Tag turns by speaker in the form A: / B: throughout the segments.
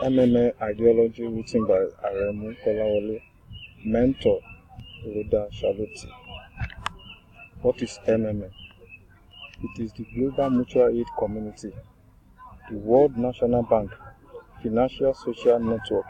A: MMA ideology written by Kola, mentor Rhoda Charlotte. What is MMA? It is the Global Mutual Aid Community, the World National Bank, Financial Social Network.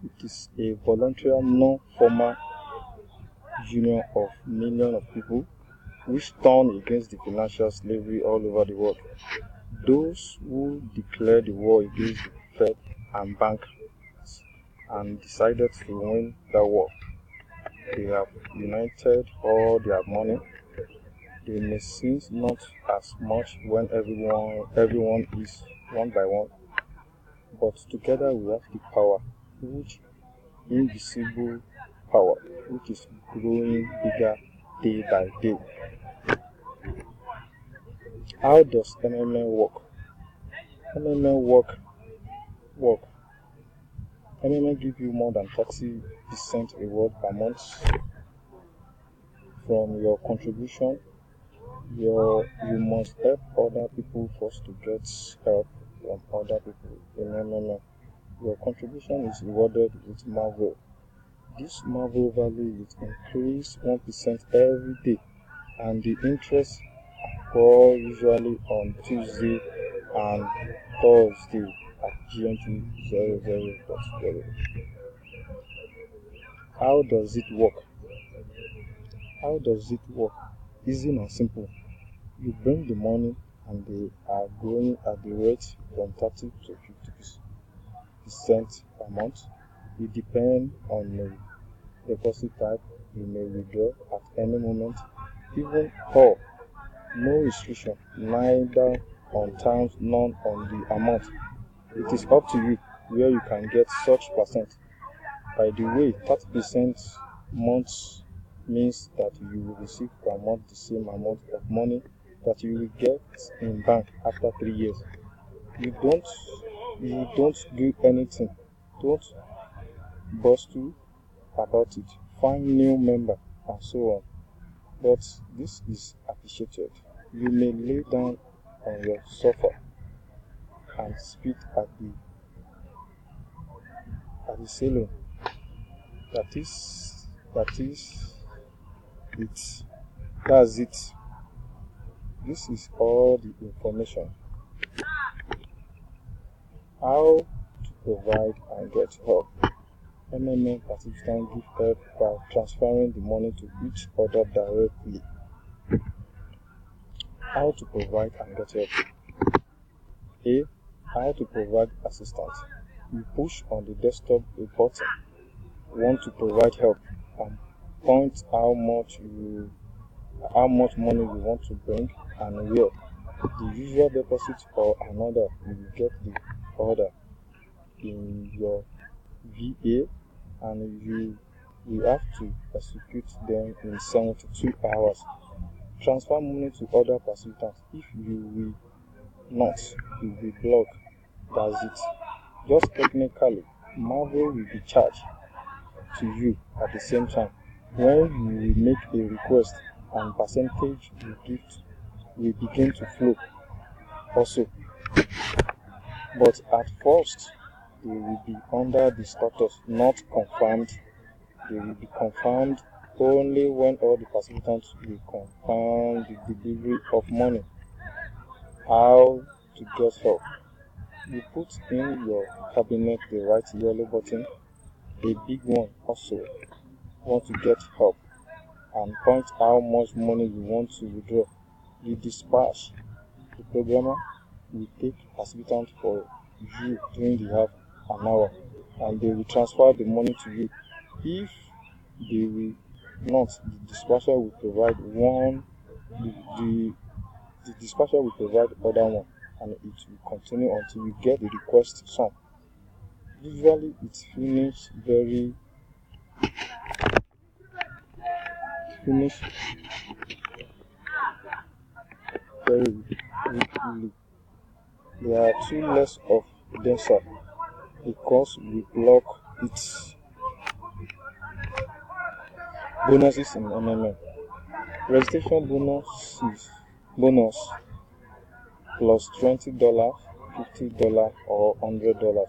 A: It is a voluntary, non-formal union of millions of people which stand against the financial slavery all over the world. Those who declared the war against the Fed and banks and decided to win the war. They have united all their money. They may seem not as much when everyone is one by one, but together we have the power, which invisible power, which is growing bigger day by day. How does MMA work? MMA work. MMA give you more than 30% reward per month from your contribution. You must help other people first to get help from other people in MMA. Your contribution is rewarded with Marvel. This Marvel value will increase 1% every day, and the interest occurs usually on Tuesday and Thursday at GMT 00.0. How does it work? Easy and simple. You bring the money and they are growing at the rate from 30 to 50% per month. It depends on the deposit type. You may withdraw at any moment, even or no restriction, neither on terms nor on the amount. It is up to you where you can get such percent. By the way, 30% months means that you will receive per month the same amount of money that you will get in bank after 3 years. You don't do anything. Don't bustle about it. Find new member and so on. But this is appreciated. You may lay down on your sofa and spit at the ceiling. That's it. This is all the information. How to provide and get help. MMA participants give help by transferring the money to each other directly. How to provide and get help. A. How to provide assistance. You push on the desktop a button. Want to provide help and point how much money you want to bring and where. The usual deposit or another, you will get the order in your VA and you will have to execute them in 72 hours. Transfer money to other participants. If you will not, you will block. That's it. Just technically, Marvel will be charged to you at the same time when you will make a request, and percentage will begin to flow also. But at first, they will be under the status not confirmed. They will be confirmed only when all the participants will confirm the delivery of money. How to get help. You put in your cabinet the right yellow button, a big one also. Want to get help and point how much money you want to withdraw. You dispatch. The programmer will take participants for you during the half an hour and they will transfer the money to you. If they will not, the dispatcher will provide the dispatcher will provide other one, and it will continue until you get the request sum. Usually it's finished very quickly. There are 2 less of denser because we block its bonuses in MMA. Registration bonus plus $20, $50 or $100.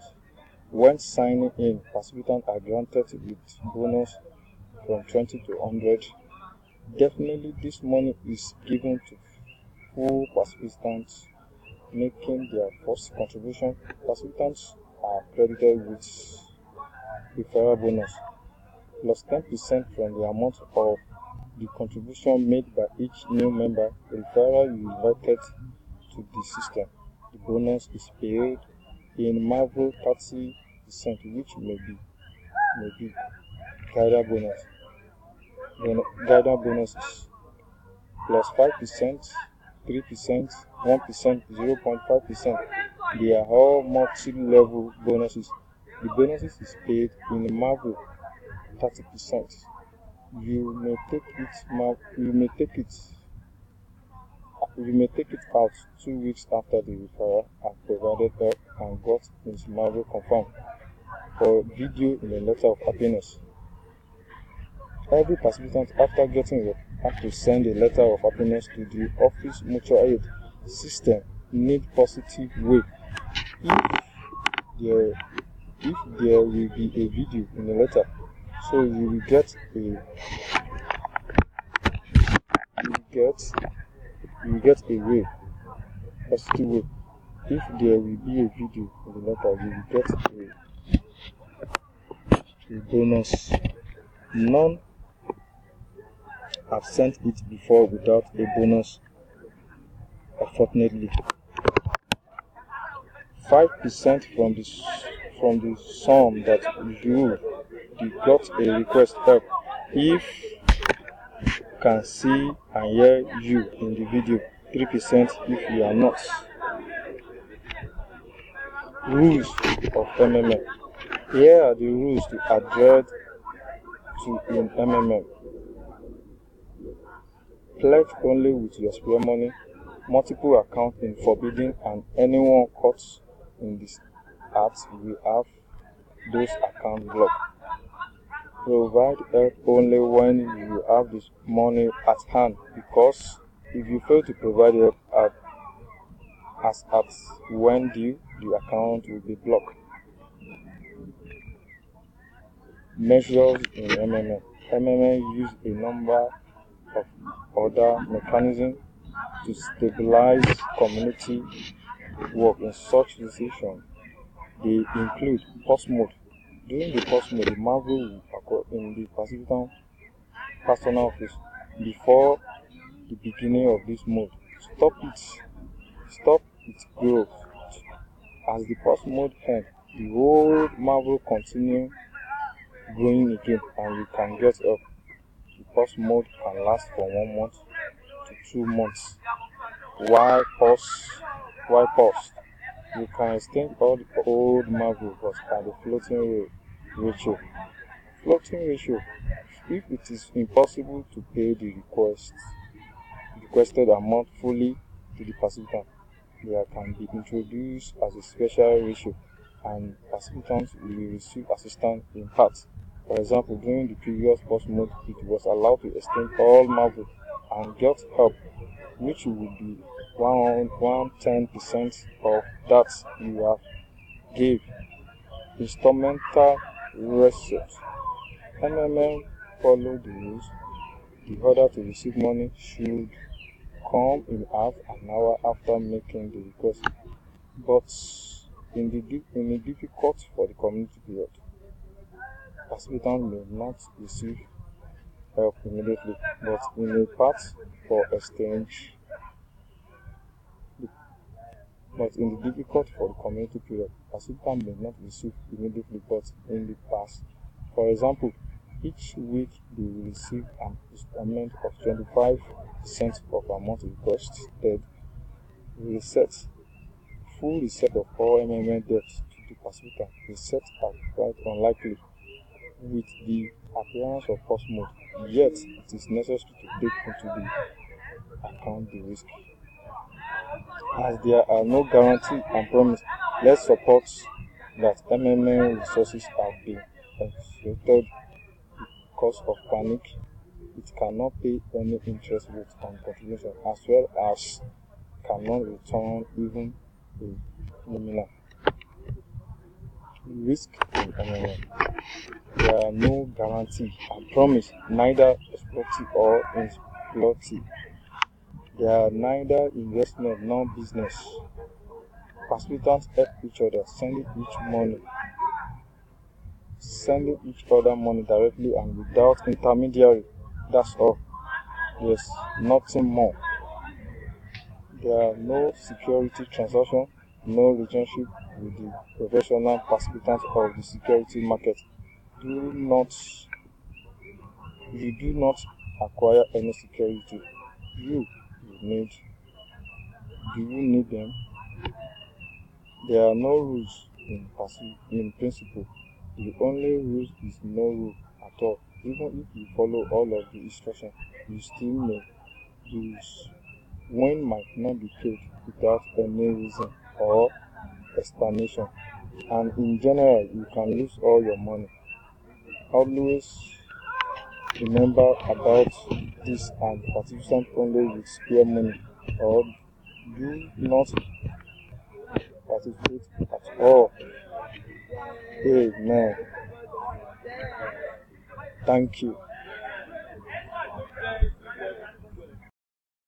A: When signing in, participants are granted with bonus from 20 to 100. Definitely, this money is given to full participants making their first contribution. Participants are credited with referral bonus plus 10% from the amount of the contribution made by each new member. Referral you invited to the system. The bonus is paid in Marvel 30%, which may be guided bonus. Guided bonuses plus 5%, 3%, 1%, 0.5%. They are all multi-level bonuses. The bonuses is paid in Marvel 30%. You may take it out 2 weeks after the referral and provided help and got his Marvel confirmed for video in a letter of happiness. Every participant after getting help have to send a letter of happiness to the office mutual aid system need positive way. If there will be a video in the letter, so you will get a way, positive way. If there will be a video in the letter, you will get a bonus. None have sent it before without a bonus, unfortunately. 5% from the sum that you got a request help. If can see and hear you in the video, 3% if you are not. Rules of MMM. Here are the rules to adhere to in MMM. Pledge only with your spare money. Multiple accounts in forbidden, and anyone caught in this act will have those accounts blocked. Provide help only when you have this money at hand, because if you fail to provide help as at when due, the account will be blocked. Measures in MMM. MMM use a number of other mechanisms to stabilize community work in such decisions. They include pause mode. During the pause mode, the Marvel will occur in the participant personal office before the beginning of this mode. Stop its growth. As the pause mode ends, the whole Marvel continue growing again, and you can get up. The pause mode can last from 1 month to 2 months. Why paused? You can extend all the old Marvel but at the floating ratio. Floating ratio. If it is impossible to pay the requested amount fully to the participant, there can be introduced as a special ratio, and participants will receive assistance in part. For example, during the previous pause mode, it was allowed to extend all Marvel and get help, which will be 110% of that you have gave. Instrumental reset. MMM follow the rules. The order to receive money should come in half an hour after making the request, but in the difficult for the community period, participants may not receive help immediately, but in a part for exchange. But in the difficult for the community period, participants may not receive immediately, but in the past. For example, each week they will receive an installment of 25% of amount requested. Full reset of all MMM debts to the participant. Reset are quite unlikely with the appearance of pause mode, yet it is necessary to take into the account the risk. As there are no guarantee and promise, let's support that MMM resources have been exploited because of panic. It cannot pay any interest rate on contribution, as well as cannot return even a nominal. risk in MMM. There are no guarantee and promise, neither exploitative or exploitative. They are neither investment nor business. Participants help each other, sending each other money directly and without intermediary. That's all. There's nothing more. There are no security transaction, no relationship with the professional participants of the security market. You do not acquire any security. You need. Do you need them? There are no rules in principle. The only rule is no rule at all. Even if you follow all of the instructions, you still may lose. One might not be paid without any reason or explanation, and in general, you can lose all your money. Always remember about this, and participants only with spare money or do not participate at all. Amen. Thank you.